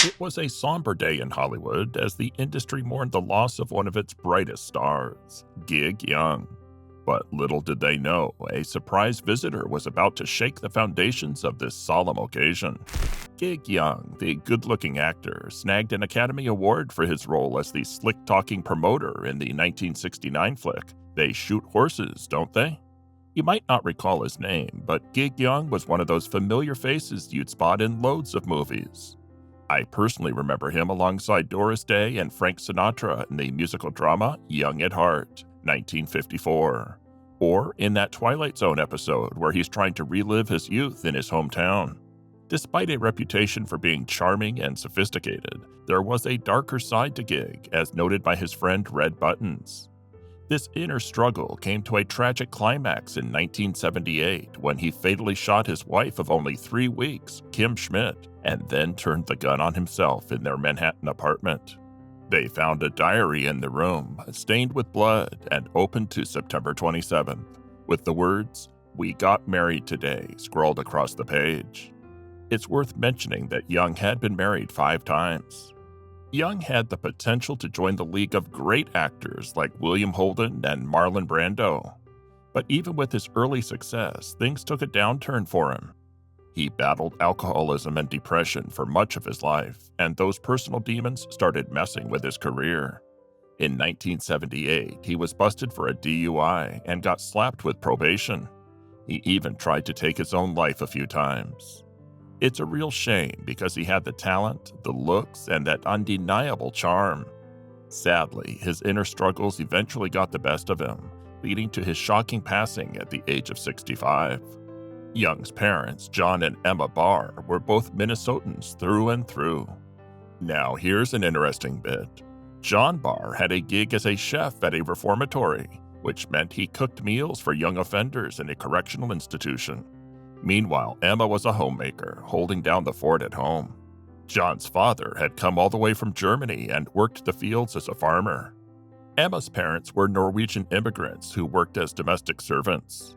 It was a somber day in Hollywood as the industry mourned the loss of one of its brightest stars, Gig Young. But little did they know, a surprise visitor was about to shake the foundations of this solemn occasion. Gig Young, the good-looking actor, snagged an Academy Award for his role as the slick-talking promoter in the 1969 flick, They Shoot Horses, Don't They? You might not recall his name, but Gig Young was one of those familiar faces you'd spot in loads of movies. I personally remember him alongside Doris Day and Frank Sinatra in the musical drama Young at Heart, 1954, or in that Twilight Zone episode where he's trying to relive his youth in his hometown. Despite a reputation for being charming and sophisticated, there was a darker side to Gig, as noted by his friend Red Buttons. This inner struggle came to a tragic climax in 1978 when he fatally shot his wife of only 3 weeks, Kim Schmidt, and then turned the gun on himself in their Manhattan apartment. They found a diary in the room, stained with blood and opened to September 27th, with the words, "We got married today," scrawled across the page. It's worth mentioning that Young had been married 5 times. Young had the potential to join the league of great actors like William Holden and Marlon Brando. But even with his early success, things took a downturn for him. He battled alcoholism and depression for much of his life, and those personal demons started messing with his career. In 1978, he was busted for a DUI and got slapped with probation. He even tried to take his own life a few times. It's a real shame because he had the talent, the looks, and that undeniable charm. Sadly, his inner struggles eventually got the best of him, leading to his shocking passing at the age of 65. Young's parents, John and Emma Barr, were both Minnesotans through and through. Now here's an interesting bit. John Barr had a gig as a chef at a reformatory, which meant he cooked meals for young offenders in a correctional institution. Meanwhile, Emma was a homemaker, holding down the fort at home. John's father had come all the way from Germany and worked the fields as a farmer. Emma's parents were Norwegian immigrants who worked as domestic servants.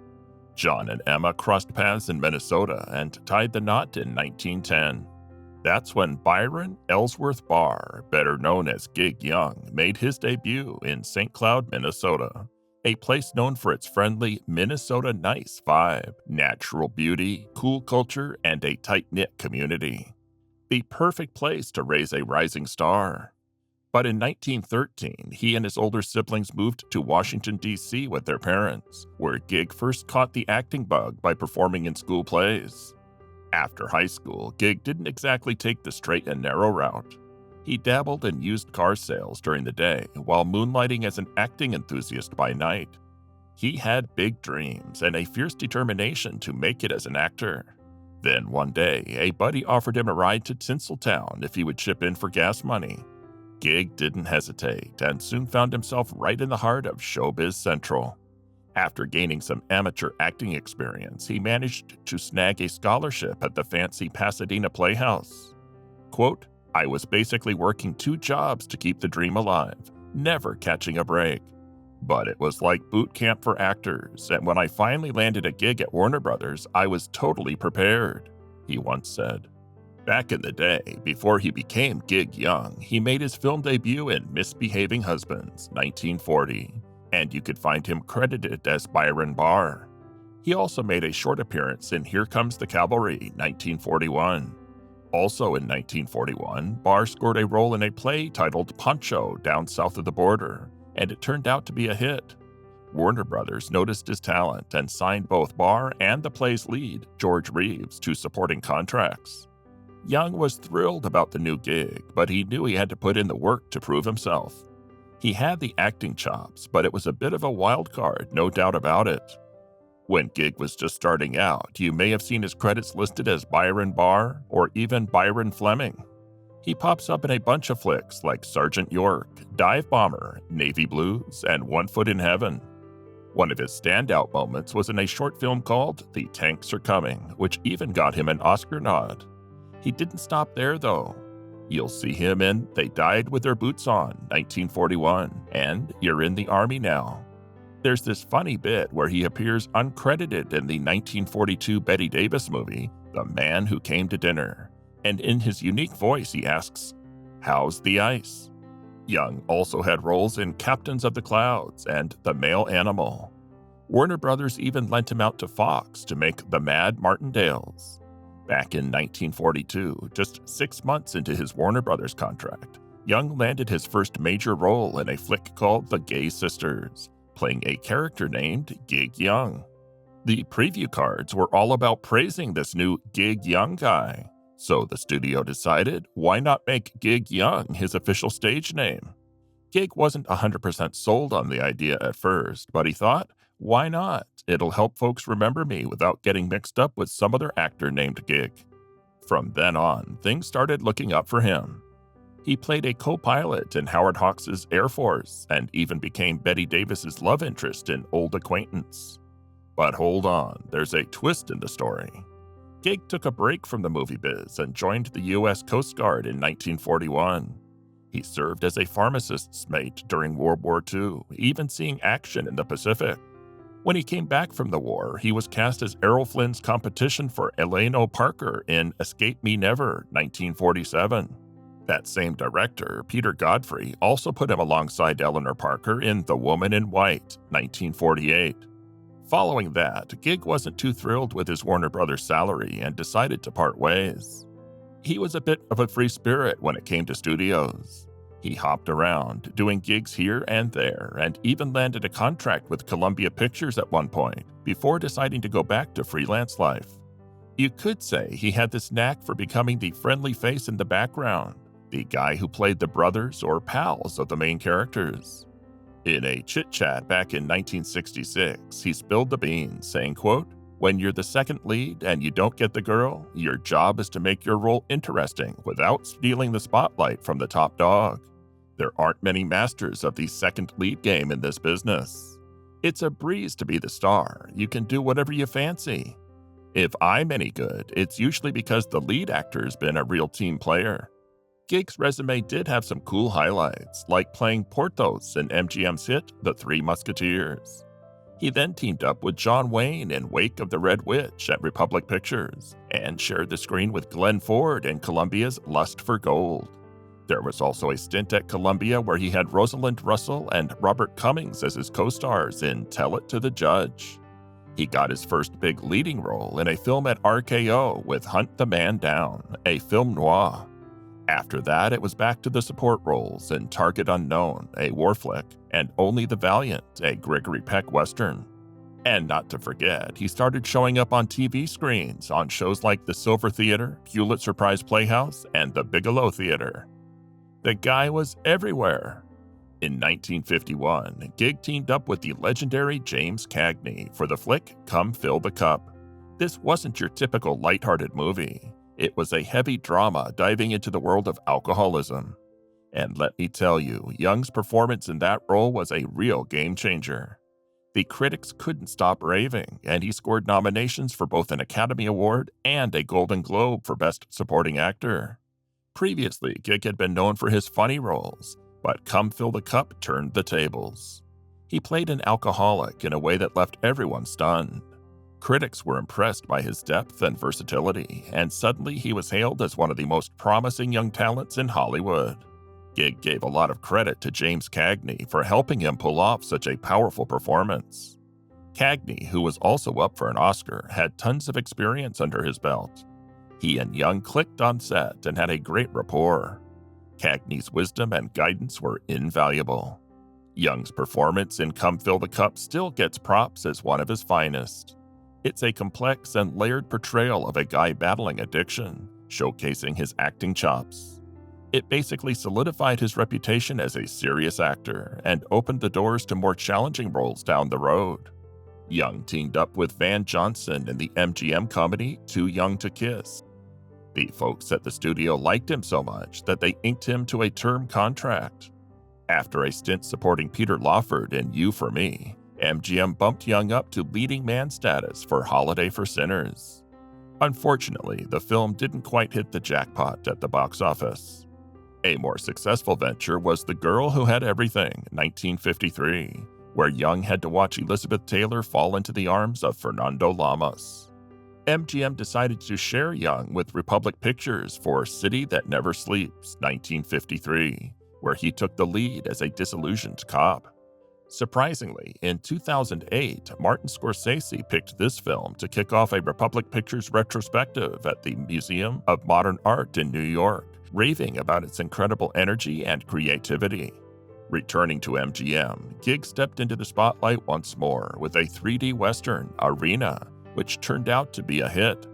John and Emma crossed paths in Minnesota and tied the knot in 1910. That's when Byron Ellsworth Barr, better known as Gig Young, made his debut in St. Cloud, Minnesota, a place known for its friendly Minnesota nice vibe, natural beauty, cool culture, and a tight-knit community. The perfect place to raise a rising star. But in 1913, he and his older siblings moved to Washington, D.C. with their parents, where Gig first caught the acting bug by performing in school plays. After high school, Gig didn't exactly take the straight and narrow route. He dabbled in used car sales during the day while moonlighting as an acting enthusiast by night. He had big dreams and a fierce determination to make it as an actor. Then one day, a buddy offered him a ride to Tinseltown if he would chip in for gas money. Gig didn't hesitate and soon found himself right in the heart of Showbiz Central. After gaining some amateur acting experience, he managed to snag a scholarship at the fancy Pasadena Playhouse. Quote, "I was basically working 2 jobs to keep the dream alive, never catching a break. But it was like boot camp for actors, and when I finally landed a gig at Warner Brothers, I was totally prepared," he once said. Back in the day, before he became Gig Young, he made his film debut in Misbehaving Husbands, 1940, and you could find him credited as Byron Barr. He also made a short appearance in Here Comes the Cavalry, 1941. Also in 1941, Barr scored a role in a play titled Poncho Down South of the Border, and it turned out to be a hit. Warner Brothers noticed his talent and signed both Barr and the play's lead, George Reeves, to supporting contracts. Young was thrilled about the new gig, but he knew he had to put in the work to prove himself. He had the acting chops, but it was a bit of a wild card, no doubt about it. When Gig was just starting out, you may have seen his credits listed as Byron Barr or even Byron Fleming. He pops up in a bunch of flicks like Sergeant York, Dive Bomber, Navy Blues, and One Foot in Heaven. One of his standout moments was in a short film called The Tanks Are Coming, which even got him an Oscar nod. He didn't stop there, though. You'll see him in They Died with Their Boots On, 1941, and You're in the Army Now. There's this funny bit where he appears uncredited in the 1942 Bette Davis movie, The Man Who Came to Dinner, and in his unique voice he asks, "How's the ice?" Young also had roles in Captains of the Clouds and The Male Animal. Warner Brothers even lent him out to Fox to make The Mad Martindales. Back in 1942, just 6 months into his Warner Brothers contract, Young landed his first major role in a flick called The Gay Sisters, playing a character named Gig Young. The preview cards were all about praising this new Gig Young guy, so the studio decided, why not make Gig Young his official stage name? Gig wasn't 100% sold on the idea at first, but he thought, why not? It'll help folks remember me without getting mixed up with some other actor named Gig. From then on, things started looking up for him. He played a co-pilot in Howard Hawks' Air Force and even became Bette Davis's love interest in Old Acquaintance. But hold on, there's a twist in the story. Gig took a break from the movie biz and joined the U.S. Coast Guard in 1941. He served as a pharmacist's mate during World War II, even seeing action in the Pacific. When he came back from the war, he was cast as Errol Flynn's competition for Elaine Parker in Escape Me Never, 1947. That same director, Peter Godfrey, also put him alongside Eleanor Parker in The Woman in White, 1948. Following that, Gig wasn't too thrilled with his Warner Brothers salary and decided to part ways. He was a bit of a free spirit when it came to studios. He hopped around, doing gigs here and there, and even landed a contract with Columbia Pictures at one point, before deciding to go back to freelance life. You could say he had this knack for becoming the friendly face in the background, the guy who played the brothers or pals of the main characters. In a chit-chat back in 1966, he spilled the beans, saying, quote, "When you're the second lead and you don't get the girl, your job is to make your role interesting without stealing the spotlight from the top dog. There aren't many masters of the second lead game in this business. It's a breeze to be the star. You can do whatever you fancy. If I'm any good, it's usually because the lead actor's been a real team player." Gig's resume did have some cool highlights, like playing Porthos in MGM's hit The Three Musketeers. He then teamed up with John Wayne in Wake of the Red Witch at Republic Pictures, and shared the screen with Glenn Ford in Columbia's Lust for Gold. There was also a stint at Columbia where he had Rosalind Russell and Robert Cummings as his co-stars in Tell It to the Judge. He got his first big leading role in a film at RKO with Hunt the Man Down, a film noir. After that, it was back to the support roles in Target Unknown, a war flick, and Only the Valiant, a Gregory Peck western. And not to forget, he started showing up on TV screens on shows like the Silver Theater, Hewlett Surprise Playhouse, and the Bigelow Theater. The guy was everywhere. In 1951, Gig teamed up with the legendary James Cagney for the flick Come Fill the Cup. This wasn't your typical lighthearted movie. It was a heavy drama diving into the world of alcoholism. And let me tell you, Young's performance in that role was a real game changer. The critics couldn't stop raving, and he scored nominations for both an Academy Award and a Golden Globe for Best Supporting Actor. Previously, Gig had been known for his funny roles, but Come Fill the Cup turned the tables. He played an alcoholic in a way that left everyone stunned. Critics were impressed by his depth and versatility, and suddenly he was hailed as one of the most promising young talents in Hollywood. Gig gave a lot of credit to James Cagney for helping him pull off such a powerful performance. Cagney, who was also up for an Oscar, had tons of experience under his belt. He and Young clicked on set and had a great rapport. Cagney's wisdom and guidance were invaluable. Young's performance in Come Fill the Cup still gets props as one of his finest. It's a complex and layered portrayal of a guy battling addiction, showcasing his acting chops. It basically solidified his reputation as a serious actor and opened the doors to more challenging roles down the road. Young teamed up with Van Johnson in the MGM comedy Too Young to Kiss. The folks at the studio liked him so much that they inked him to a term contract. After a stint supporting Peter Lawford in You for Me, MGM bumped Young up to leading man status for Holiday for Sinners. Unfortunately, the film didn't quite hit the jackpot at the box office. A more successful venture was The Girl Who Had Everything, 1953, where Young had to watch Elizabeth Taylor fall into the arms of Fernando Lamas. MGM decided to share Young with Republic Pictures for City That Never Sleeps, 1953, where he took the lead as a disillusioned cop. Surprisingly, in 2008, Martin Scorsese picked this film to kick off a Republic Pictures retrospective at the Museum of Modern Art in New York, raving about its incredible energy and creativity. Returning to MGM, Gig stepped into the spotlight once more with a 3D Western, Arena, which turned out to be a hit.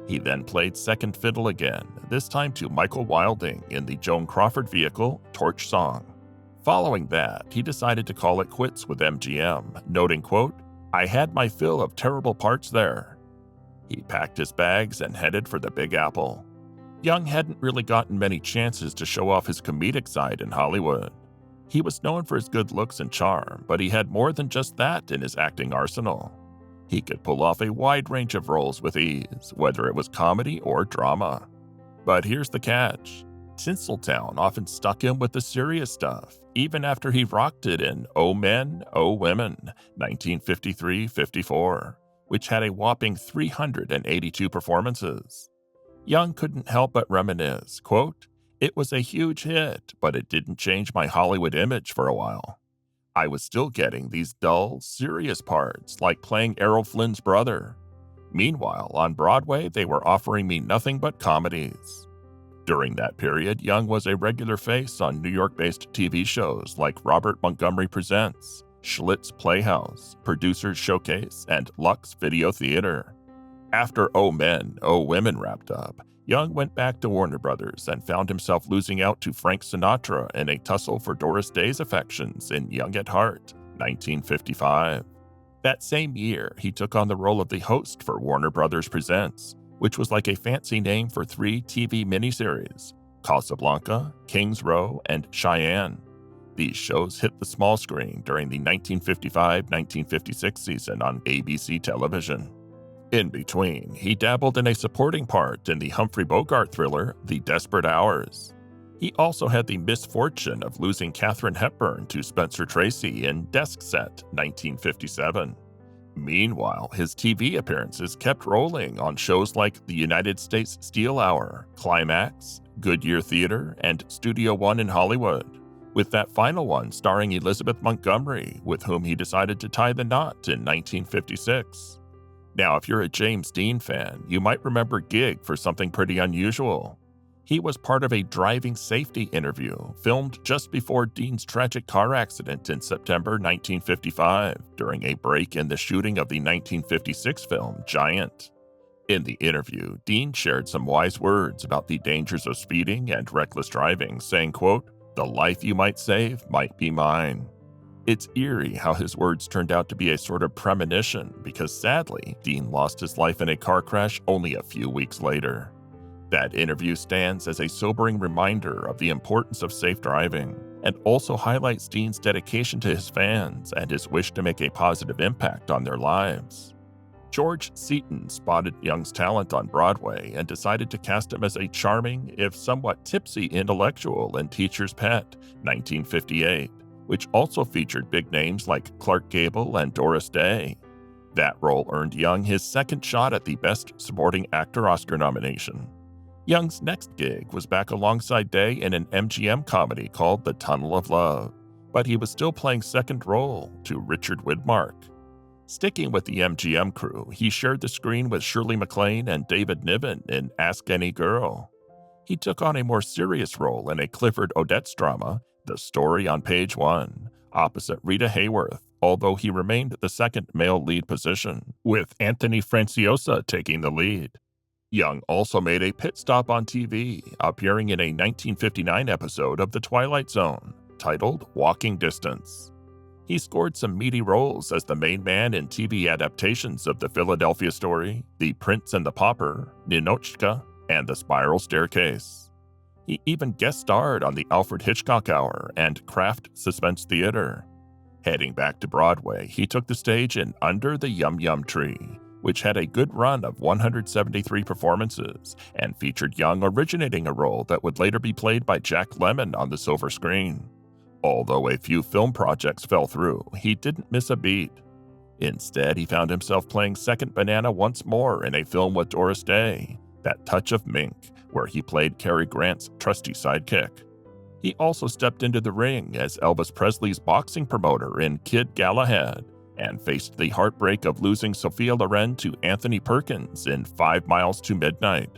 He then played second fiddle again, this time to Michael Wilding in the Joan Crawford vehicle, Torch Song. Following that, he decided to call it quits with MGM, noting, quote, "I had my fill of terrible parts there." He packed his bags and headed for the Big Apple. Young hadn't really gotten many chances to show off his comedic side in Hollywood. He was known for his good looks and charm, but he had more than just that in his acting arsenal. He could pull off a wide range of roles with ease, whether it was comedy or drama. But here's the catch. Tinseltown often stuck him with the serious stuff, even after he rocked it in Oh Men, Oh Women, 1953-54, which had a whopping 382 performances. Young couldn't help but reminisce, quote, "It was a huge hit, but it didn't change my Hollywood image for a while. I was still getting these dull, serious parts, like playing Errol Flynn's brother. Meanwhile, on Broadway, they were offering me nothing but comedies." During that period, Young was a regular face on New York-based TV shows like Robert Montgomery Presents, Schlitz Playhouse, Producers Showcase, and Lux Video Theater. After Oh Men, Oh Women wrapped up, Young went back to Warner Brothers and found himself losing out to Frank Sinatra in a tussle for Doris Day's affections in Young at Heart, 1955. That same year, he took on the role of the host for Warner Brothers Presents, which was like a fancy name for 3 TV miniseries, Casablanca, Kings Row, and Cheyenne. These shows hit the small screen during the 1955-1956 season on ABC television. In between, he dabbled in a supporting part in the Humphrey Bogart thriller The Desperate Hours. He also had the misfortune of losing Katharine Hepburn to Spencer Tracy in Desk Set, 1957. Meanwhile, his TV appearances kept rolling on shows like the United States Steel Hour, Climax, Goodyear Theater, and Studio One in Hollywood, with that final one starring Elizabeth Montgomery, with whom he decided to tie the knot in 1956. Now, if you're a James Dean fan, you might remember Gig for something pretty unusual. He was part of a driving safety interview filmed just before Dean's tragic car accident in September 1955 during a break in the shooting of the 1956 film Giant. In the interview, Dean shared some wise words about the dangers of speeding and reckless driving, saying, quote, "The life you might save might be mine." It's eerie how his words turned out to be a sort of premonition because sadly, Dean lost his life in a car crash only a few weeks later. That interview stands as a sobering reminder of the importance of safe driving and also highlights Dean's dedication to his fans and his wish to make a positive impact on their lives. George Seaton spotted Young's talent on Broadway and decided to cast him as a charming, if somewhat tipsy intellectual in Teacher's Pet, 1958, which also featured big names like Clark Gable and Doris Day. That role earned Young his second shot at the Best Supporting Actor Oscar nomination. Young's next gig was back alongside Day in an MGM comedy called The Tunnel of Love, but he was still playing second role to Richard Widmark. Sticking with the MGM crew, he shared the screen with Shirley MacLaine and David Niven in Ask Any Girl. He took on a more serious role in a Clifford Odets drama, The Story on Page One, opposite Rita Hayworth, although he remained the second male lead position, with Anthony Franciosa taking the lead. Young also made a pit stop on TV, appearing in a 1959 episode of The Twilight Zone, titled Walking Distance. He scored some meaty roles as the main man in TV adaptations of The Philadelphia Story, The Prince and the Pauper, Ninotchka, and The Spiral Staircase. He even guest starred on The Alfred Hitchcock Hour and Kraft Suspense Theater. Heading back to Broadway, he took the stage in Under the Yum Yum Tree, which had a good run of 173 performances and featured Young originating a role that would later be played by Jack Lemmon on the silver screen. Although a few film projects fell through, he didn't miss a beat. Instead, he found himself playing second banana once more in a film with Doris Day, That Touch of Mink, where he played Cary Grant's trusty sidekick. He also stepped into the ring as Elvis Presley's boxing promoter in Kid Galahad, and faced the heartbreak of losing Sophia Loren to Anthony Perkins in 5 Miles to Midnight.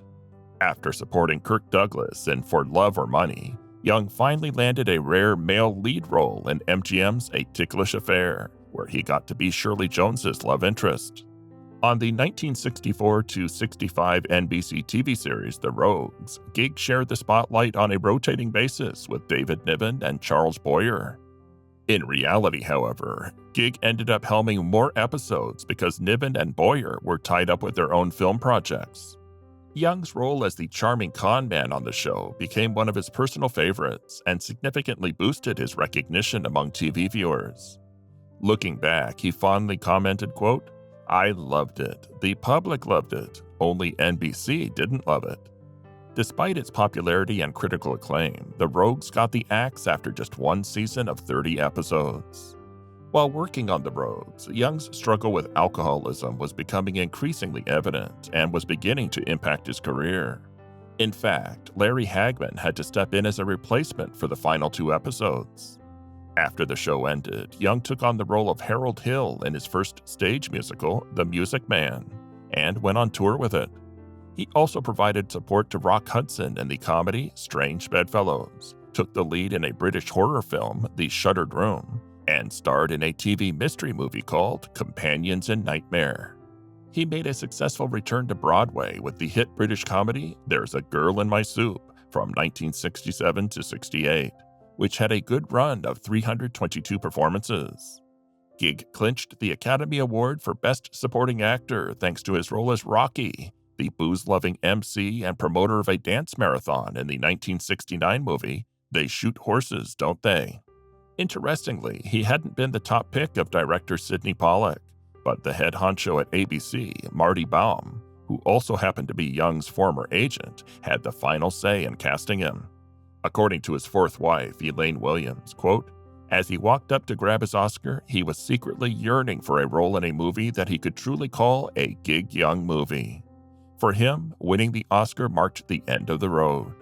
After supporting Kirk Douglas in For Love or Money, Young finally landed a rare male lead role in MGM's A Ticklish Affair, where he got to be Shirley Jones's love interest. On the 1964-65 NBC TV series The Rogues, Gig shared the spotlight on a rotating basis with David Niven and Charles Boyer. In reality, however, Gig ended up helming more episodes because Niven and Boyer were tied up with their own film projects. Young's role as the charming con man on the show became one of his personal favorites and significantly boosted his recognition among TV viewers. Looking back, he fondly commented, quote, "I loved it. The public loved it. Only NBC didn't love it." Despite its popularity and critical acclaim, The Rogues got the axe after just one season of 30 episodes. While working on The Rogues, Young's struggle with alcoholism was becoming increasingly evident and was beginning to impact his career. In fact, Larry Hagman had to step in as a replacement for the final 2 episodes. After the show ended, Young took on the role of Harold Hill in his first stage musical, The Music Man, and went on tour with it. He also provided support to Rock Hudson in the comedy Strange Bedfellows, took the lead in a British horror film, The Shuttered Room, and starred in a TV mystery movie called Companions in Nightmare. He made a successful return to Broadway with the hit British comedy There's a Girl in My Soup from 1967 to 68, which had a good run of 322 performances. Gig clinched the Academy Award for Best Supporting Actor thanks to his role as Rocky, the booze-loving MC and promoter of a dance marathon in the 1969 movie They Shoot Horses, Don't They? Interestingly, he hadn't been the top pick of director Sidney Pollack, but the head honcho at ABC, Marty Baum, who also happened to be Young's former agent, had the final say in casting him. According to his fourth wife, Elaine Williams, quote, "As he walked up to grab his Oscar, he was secretly yearning for a role in a movie that he could truly call a Gig Young movie." For him, winning the Oscar marked the end of the road.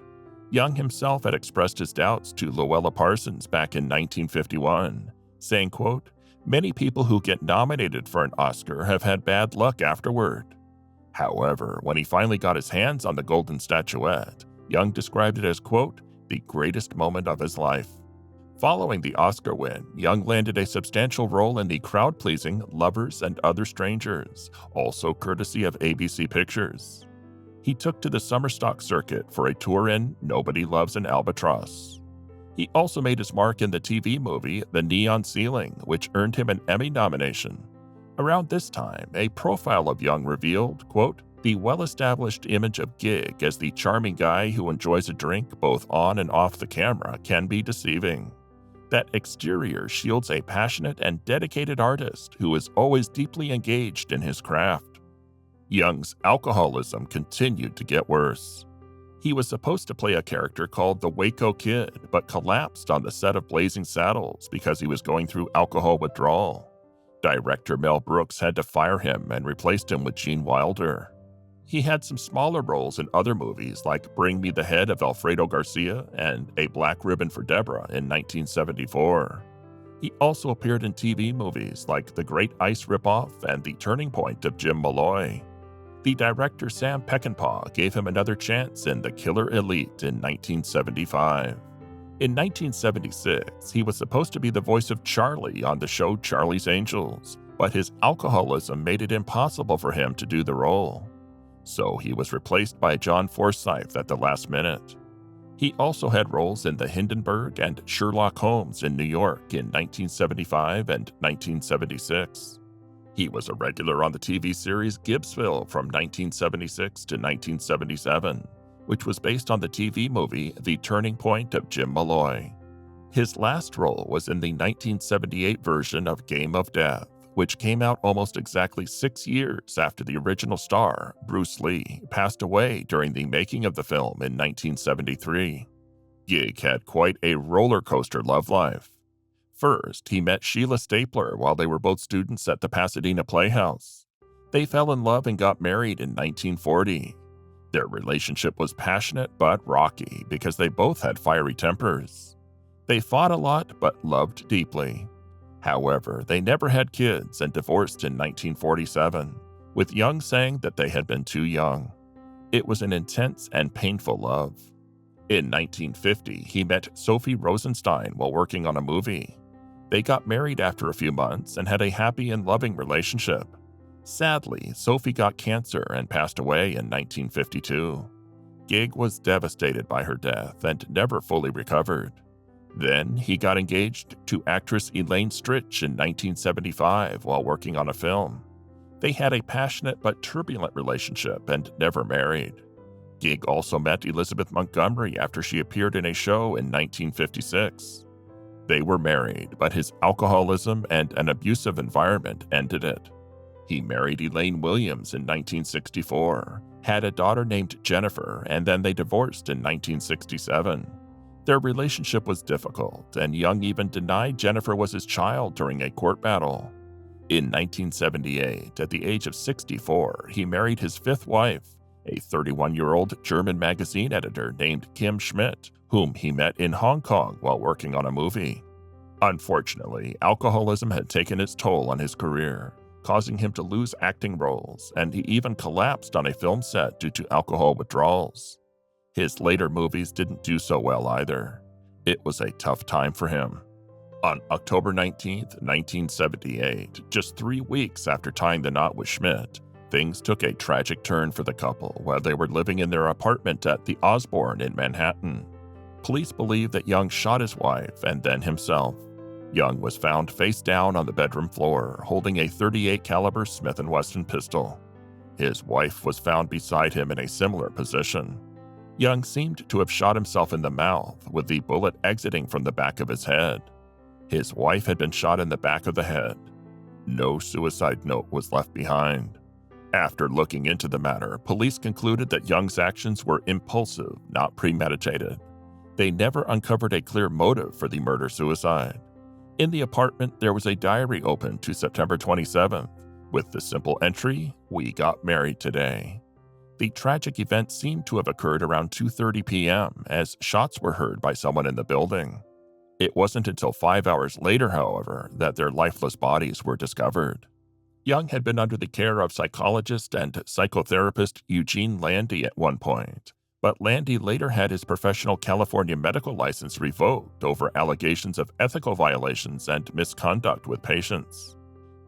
Young himself had expressed his doubts to Luella Parsons back in 1951, saying, quote, "Many people who get nominated for an Oscar have had bad luck afterward." However, when he finally got his hands on the golden statuette, Young described it as, quote, "the greatest moment of his life." Following the Oscar win, Young landed a substantial role in the crowd-pleasing Lovers and Other Strangers, also courtesy of ABC Pictures. He took to the summer stock circuit for a tour in Nobody Loves an Albatross. He also made his mark in the TV movie The Neon Ceiling, which earned him an Emmy nomination. Around this time, a profile of Young revealed, quote, "The well-established image of Gig as the charming guy who enjoys a drink both on and off the camera can be deceiving. That exterior shields a passionate and dedicated artist who is always deeply engaged in his craft." Young's alcoholism continued to get worse. He was supposed to play a character called the Waco Kid, but collapsed on the set of Blazing Saddles because he was going through alcohol withdrawal. Director Mel Brooks had to fire him and replaced him with Gene Wilder. He had some smaller roles in other movies like Bring Me the Head of Alfredo Garcia and A Black Ribbon for Deborah in 1974. He also appeared in TV movies like The Great Ice Ripoff and The Turning Point of Jim Malloy. The director Sam Peckinpah gave him another chance in The Killer Elite in 1975. In 1976, he was supposed to be the voice of Charlie on the show Charlie's Angels, but his alcoholism made it impossible for him to do the role. So he was replaced by John Forsythe at the last minute. He also had roles in The Hindenburg and Sherlock Holmes in New York in 1975 and 1976. He was a regular on the TV series Gibbsville from 1976 to 1977, which was based on the TV movie The Turning Point of Jim Malloy. His last role was in the 1978 version of Game of Death, which came out almost exactly 6 years after the original star, Bruce Lee, passed away during the making of the film in 1973. Gig had quite a roller coaster love life. First, he met Sheila Stapler while they were both students at the Pasadena Playhouse. They fell in love and got married in 1940. Their relationship was passionate but rocky because they both had fiery tempers. They fought a lot but loved deeply. However, they never had kids and divorced in 1947, with Young saying that they had been too young. It was an intense and painful love. In 1950, he met Sophie Rosenstein while working on a movie. They got married after a few months and had a happy and loving relationship. Sadly, Sophie got cancer and passed away in 1952. Gig was devastated by her death and never fully recovered. Then, he got engaged to actress Elaine Stritch in 1975 while working on a film. They had a passionate but turbulent relationship and never married. Gig also met Elizabeth Montgomery after she appeared in a show in 1956. They were married, but his alcoholism and an abusive environment ended it. He married Elaine Williams in 1964, had a daughter named Jennifer, and then they divorced in 1967. Their relationship was difficult, and Young even denied Jennifer was his child during a court battle. In 1978, at the age of 64, he married his fifth wife, a 31-year-old German magazine editor named Kim Schmidt, whom he met in Hong Kong while working on a movie. Unfortunately, alcoholism had taken its toll on his career, causing him to lose acting roles, and he even collapsed on a film set due to alcohol withdrawals. His later movies didn't do so well either. It was a tough time for him. On October 19, 1978, just 3 weeks after tying the knot with Schmidt, things took a tragic turn for the couple while they were living in their apartment at the Osborne in Manhattan. Police believe that Young shot his wife and then himself. Young was found face down on the bedroom floor, holding a .38 caliber Smith & Wesson pistol. His wife was found beside him in a similar position. Young seemed to have shot himself in the mouth, with the bullet exiting from the back of his head. His wife had been shot in the back of the head. No suicide note was left behind. After looking into the matter, police concluded that Young's actions were impulsive, not premeditated. They never uncovered a clear motive for the murder-suicide. In the apartment, there was a diary open to September 27th, with the simple entry, "We got married today." The tragic event seemed to have occurred around 2:30 p.m. as shots were heard by someone in the building. It wasn't until 5 hours later, however, that their lifeless bodies were discovered. Young had been under the care of psychologist and psychotherapist Eugene Landy at one point, but Landy later had his professional California medical license revoked over allegations of ethical violations and misconduct with patients.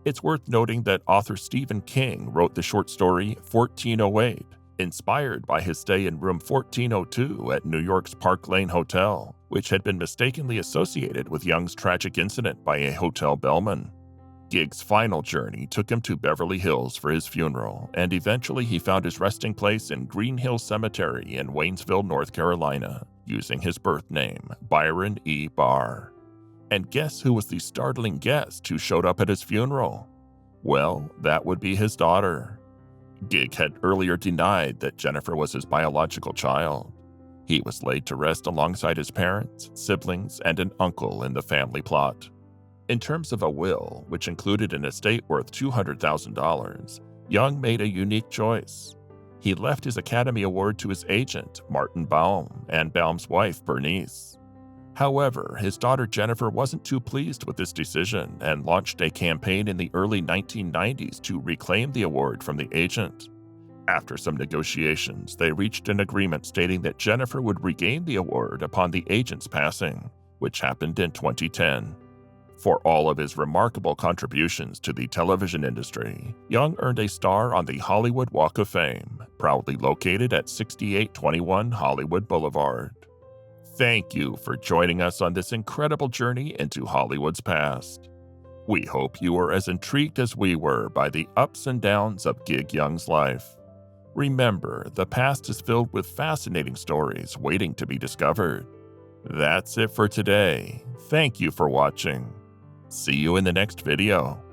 It's worth noting that author Stephen King wrote the short story 1408, inspired by his stay in room 1402 at New York's Park Lane Hotel, which had been mistakenly associated with Young's tragic incident by a hotel bellman. Gig's final journey took him to Beverly Hills for his funeral, and eventually he found his resting place in Green Hill Cemetery in Waynesville, North Carolina, using his birth name, Byron E. Barr. And guess who was the startling guest who showed up at his funeral? Well, that would be his daughter. Gig had earlier denied that Jennifer was his biological child. He was laid to rest alongside his parents, siblings, and an uncle in the family plot. In terms of a will, which included an estate worth $200,000, Young made a unique choice. He left his Academy Award to his agent, Martin Baum, and Baum's wife, Bernice. However, his daughter Jennifer wasn't too pleased with this decision and launched a campaign in the early 1990s to reclaim the award from the agent. After some negotiations, they reached an agreement stating that Jennifer would regain the award upon the agent's passing, which happened in 2010. For all of his remarkable contributions to the television industry, Young earned a star on the Hollywood Walk of Fame, proudly located at 6821 Hollywood Boulevard. Thank you for joining us on this incredible journey into Hollywood's past. We hope you were as intrigued as we were by the ups and downs of Gig Young's life. Remember, the past is filled with fascinating stories waiting to be discovered. That's it for today. Thank you for watching. See you in the next video.